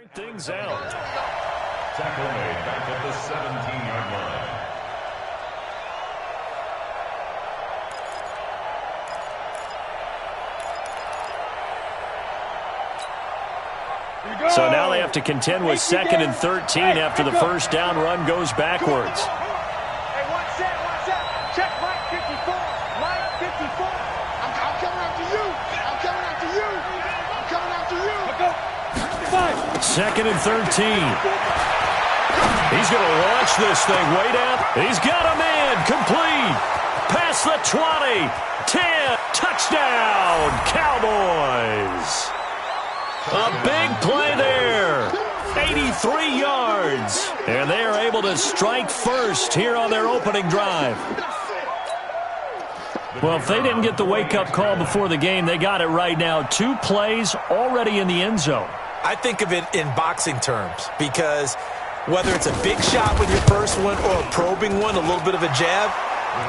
Things out. Tackle made back at the 17-yard line. So now they have to contend with 2nd and 13 after the first down run goes backwards. Hey, what's that? Check Mike 54. Mike 54. I'm coming after you. I'm coming after you. I'm coming after you. Go. 2nd and 13. He's going to launch this thing way down. He's got a man. Complete. Past the 20. 10. Touchdown. Cowboys. A big play there. 83 yards. And they are able to strike first here on their opening drive. Well, if they didn't get the wake-up call before the game, they got it right now. 2 plays already in the end zone. I think of it in boxing terms because whether it's a big shot with your first one or a probing one, a little bit of a jab,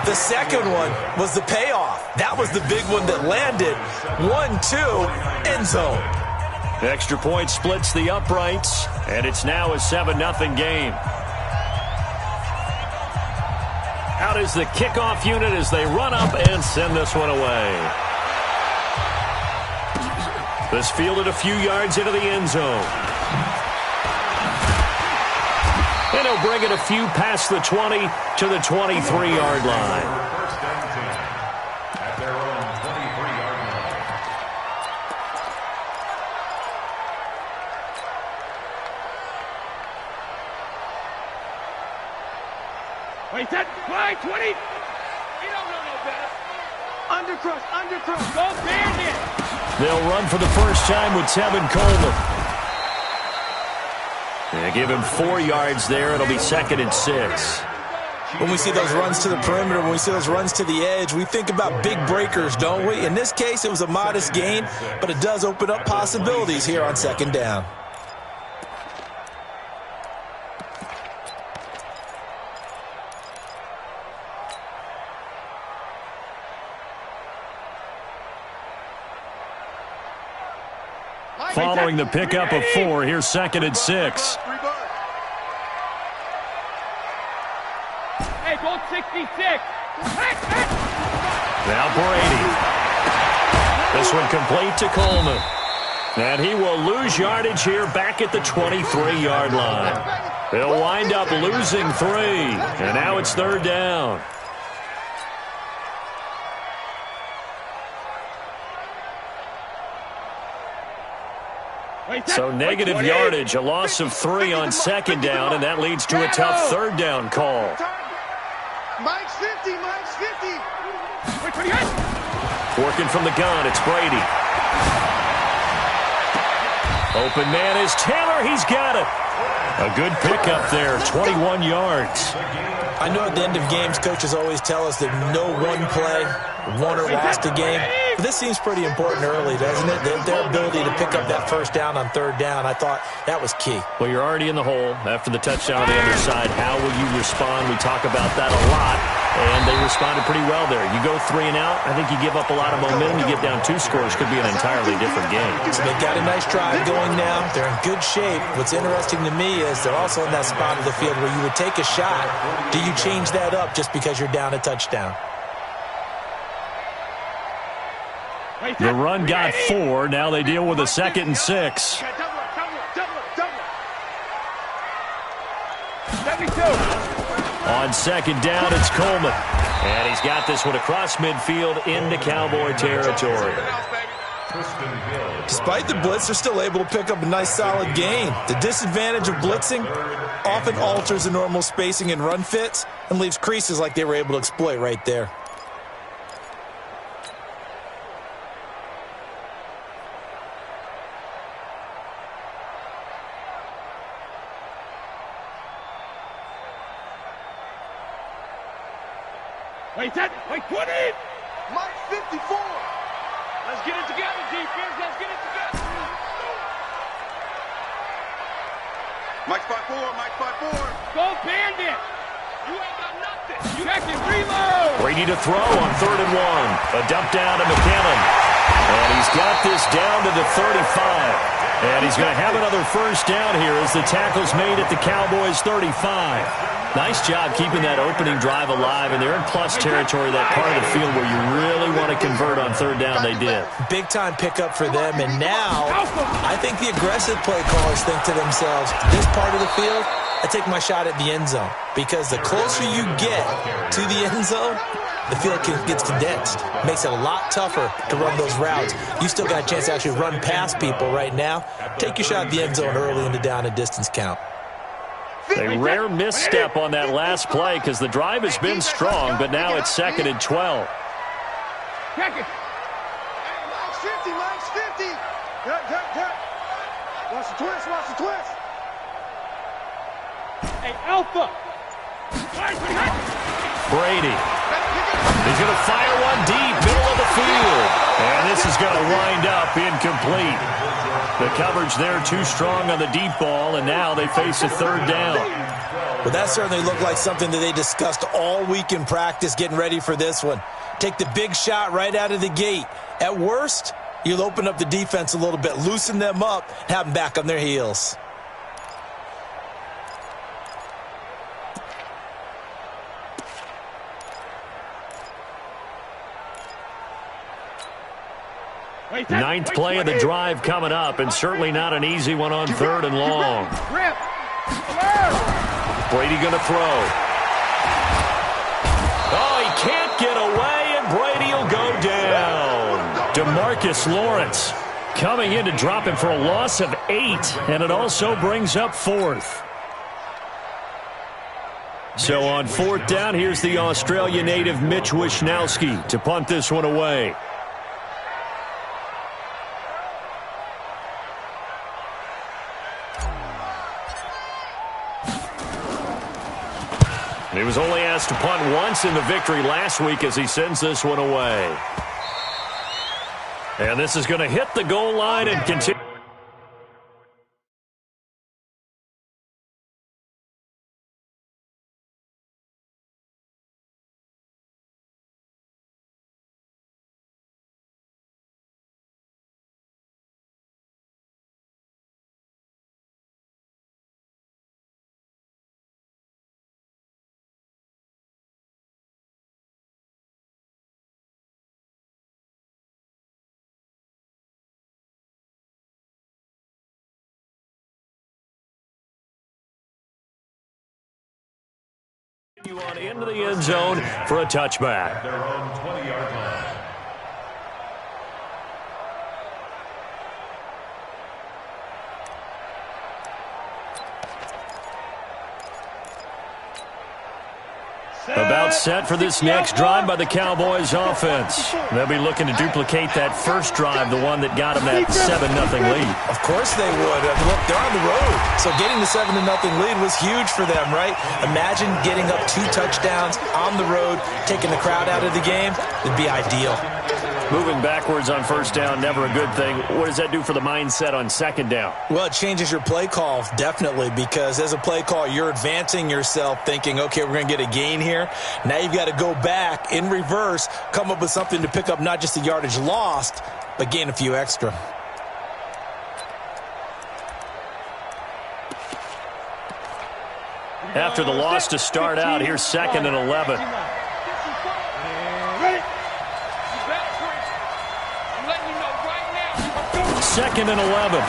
the second one was the payoff. That was the big one that landed. 1-2, end zone. Extra point splits the uprights, and it's now a 7-0 game. Out is the kickoff unit as they run up and send this one away. This fielded a few yards into the end zone. And he'll bring it a few past the 20 to the 23-yard line. First and 10 at their own 23-yard line. Wait, that fly 20. You don't know no better. Undercrush. Go bandit. They'll run for the first time with Tevin Coleman. They give him 4 yards there. It'll be 2nd and 6. When we see those runs to the perimeter, when we see those runs to the edge, we think about big breakers, don't we? In this case, it was a modest gain, but it does open up possibilities here on 2nd down. Following the pickup of 4, here's 2nd and 6. Hey, go 66. Now Brady. This one complete to Coleman. And he will lose yardage here back at the 23-yard line. They'll wind up losing 3. And now it's 3rd down. So negative yardage, a loss of 3 on 2nd down, and that leads to a tough 3rd down call. Mike's 50. Working from the gun, it's Brady. Open man is Taylor. He's got it. A good pickup there, 21 yards. I know at the end of games, coaches always tell us that no one play won or lost a game. But this seems pretty important early, doesn't it? Their ability to pick up that first down on 3rd down, I thought that was key. Well, you're already in the hole after the touchdown on the other side. How will you respond? We talk about that a lot, and they responded pretty well there. You go 3 and out, I think you give up a lot of momentum. You get down 2 scores, could be an entirely different game. So they've got a nice drive going now. They're in good shape. What's interesting to me is they're also in that spot of the field where you would take a shot. Do you change that up just because you're down a touchdown? The run got 4. Now they deal with a 2nd and 6. 72. On 2nd down, it's Coleman. And he's got this one across midfield into Cowboy territory. Despite the blitz, they're still able to pick up a nice solid gain. The disadvantage of blitzing often alters the normal spacing and run fits and leaves creases like they were able to exploit right there. Wait, 20. Mike 54. Let's get it together, defense. Let's get it together. Mike 5-4. Go bandit. You ain't got nothing. Check it, reload. Brady to throw on 3rd and 1. A dump down to McKinnon. And he's got this down to the 35. And he's going to have another first down here as the tackle's made at the Cowboys' 35. Nice job keeping that opening drive alive, and they're in plus territory, that part of the field where you really want to convert on third down. They did. Big-time pickup for them, and now I think the aggressive play callers think to themselves, this part of the field, I take my shot at the end zone, because the closer you get to the end zone, the field gets condensed. Makes it a lot tougher to run those routes. You still got a chance to actually run past people right now. Take your shot at the end zone early in the down and distance count. A rare misstep on that last play because the drive has been strong, but now it's 2nd and 12. Check it. Max 50, Max 50. Cut. Watch the twist. Hey, Alpha. Brady. He's going to fire one deep, middle of the field. And this is going to wind up incomplete. The coverage there too strong on the deep ball, and now they face a third down. Well, that certainly looked like something that they discussed all week in practice getting ready for this one. Take the big shot right out of the gate. At worst, you'll open up the defense a little bit, loosen them up, and have them back on their heels. Ninth play of the drive coming up, and certainly not an easy one on third and long. Brady going to throw. Oh, he can't get away, and Brady will go down. DeMarcus Lawrence coming in to drop him for a loss of 8, and it also brings up 4th. So on 4th down, here's the Australia native Mitch Wishnowsky to punt this one away. He was only asked to punt once in the victory last week as he sends this one away. And this is going to hit the goal line and continue. On into the end zone for a touchback. Their own 20-yard line. About set for this next drive by the Cowboys offense. They'll be looking to duplicate that first drive, the one that got them that 7-0 lead. Of course they would. Look, they're on the road, so getting the 7-0 lead was huge for them, right? Imagine getting up 2 touchdowns on the road, taking the crowd out of the game. It'd be ideal. Moving backwards on first down, never a good thing. What does that do for the mindset on second down? Well, it changes your play call, definitely, because as a play call, you're advancing yourself thinking, okay, we're going to get a gain here. Now you've got to go back in reverse, come up with something to pick up not just the yardage lost, but gain a few extra. After the loss to start out, here's 2nd and 11. Second and 11. And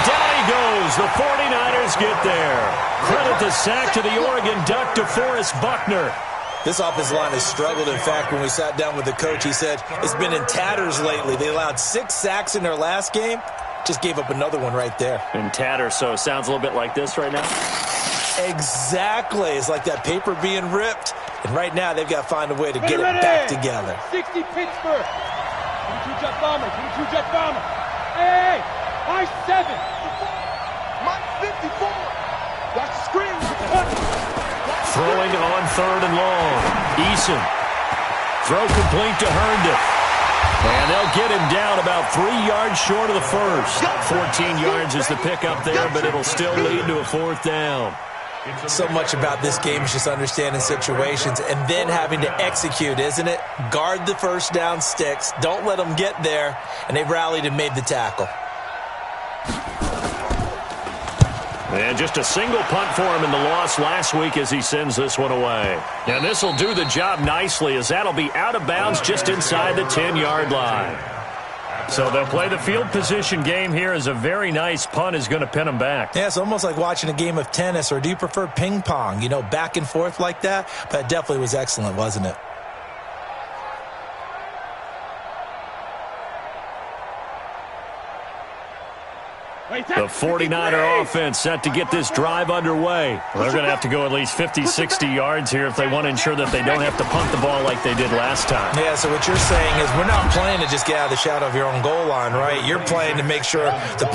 down he goes. The 49ers get there. Credit the sack to the Oregon Duck, DeForest Buckner. This offensive line has struggled. In fact, when we sat down with the coach, he said it's been in tatters lately. They allowed 6 sacks in their last game. Just gave up another one right there. In tatters, so it sounds a little bit like this right now? Exactly. It's like that paper being ripped. And right now, they've got to find a way to get it back together. 60 Pittsburgh. 22 jet bomber. 22 jet bomber. Hey, I 7. Mike 54. Watch the screen. Throwing on third and long. Eason. Throw complete to Herndon. And they'll get him down about 3 yards short of the first. 14 yards is the pickup there, but it'll still lead to a 4th down. So much about this game is just understanding situations and then having to execute, isn't it? Guard the first down sticks. Don't let them get there. And they rallied and made the tackle. And just a single punt for him in the loss last week as he sends this one away. And this will do the job nicely as that'll be out of bounds just inside the 10-yard line. So they'll play the field position game here as a very nice punt is going to pin them back. Yeah, it's almost like watching a game of tennis, or do you prefer ping pong? You know, back and forth like that? But it definitely was excellent, wasn't it? The 49er offense set to get this drive underway. They're going to have to go at least 50, 60 yards here if they want to ensure that they don't have to punt the ball like they did last time. Yeah, so what you're saying is we're not playing to just get out of the shadow of your own goal line, right? You're playing to make sure the